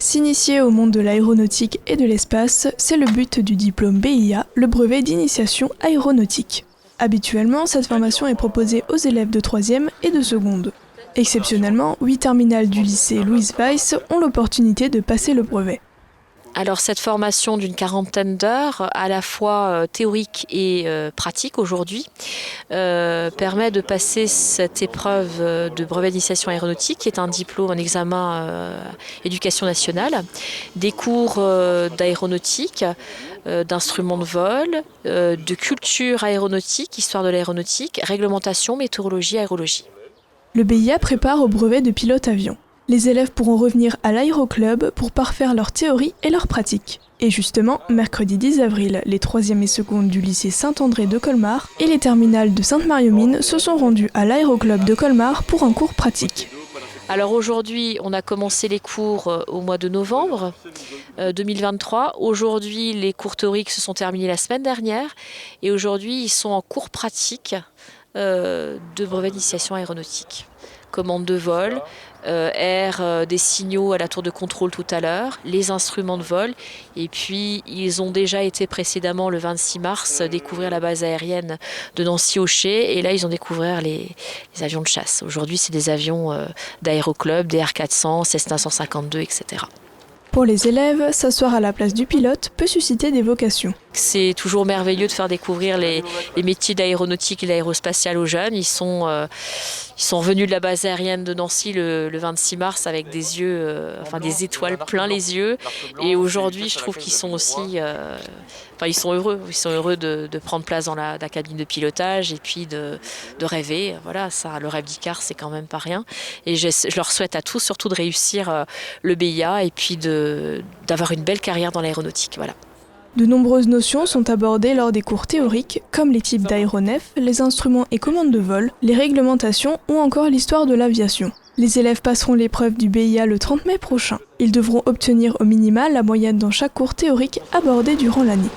S'initier au monde de l'aéronautique et de l'espace, c'est le but du diplôme BIA, le brevet d'initiation aéronautique. Habituellement, cette formation est proposée aux élèves de 3e et de seconde. Exceptionnellement, 8 terminales du lycée Louise Weiss ont l'opportunité de passer le brevet. Alors cette formation d'une 40aine d'heures, à la fois théorique et pratique aujourd'hui, permet de passer cette épreuve de brevet d'initiation aéronautique, qui est un diplôme, un examen éducation nationale, des cours d'aéronautique, d'instruments de vol, de culture aéronautique, histoire de l'aéronautique, réglementation, météorologie, aérologie. Le BIA prépare au brevet de pilote avion. Les élèves pourront revenir à l'aéroclub pour parfaire leur théorie et leur pratique. Et justement, mercredi 10 avril, les 3e et secondes du lycée Saint-André de Colmar et les terminales de Sainte-Marie-aux-Mines se sont rendus à l'aéroclub de Colmar pour un cours pratique. Alors aujourd'hui, on a commencé les cours au mois de novembre 2023. Aujourd'hui, les cours théoriques se sont terminés la semaine dernière et aujourd'hui, ils sont en cours pratique de brevet d'initiation aéronautique. Commande de vol, des signaux à la tour de contrôle tout à l'heure, les instruments de vol. Et puis, ils ont déjà été précédemment, le 26 mars, découvrir la base aérienne de Nancy-Aucher. Et là, ils ont découvert les avions de chasse. Aujourd'hui, c'est des avions d'aéroclub, des R400, Cessna 152, etc. Pour les élèves, s'asseoir à la place du pilote peut susciter des vocations. C'est toujours merveilleux de faire découvrir les métiers d'aéronautique et d'aérospatiale aux jeunes. Ils sont venus de la base aérienne de Nancy le 26 mars avec des yeux, des étoiles plein les yeux. Et aujourd'hui, je trouve qu'ils sont aussi, ils sont heureux. Ils sont heureux de prendre place dans la cabine de pilotage et puis de rêver. Voilà, ça, le rêve d'Icare, c'est quand même pas rien. Et je leur souhaite à tous surtout de réussir le BIA et puis d'avoir une belle carrière dans l'aéronautique. Voilà. De nombreuses notions sont abordées lors des cours théoriques, comme les types d'aéronefs, les instruments et commandes de vol, les réglementations ou encore l'histoire de l'aviation. Les élèves passeront l'épreuve du BIA le 30 mai prochain. Ils devront obtenir au minimum la moyenne dans chaque cours théorique abordé durant l'année.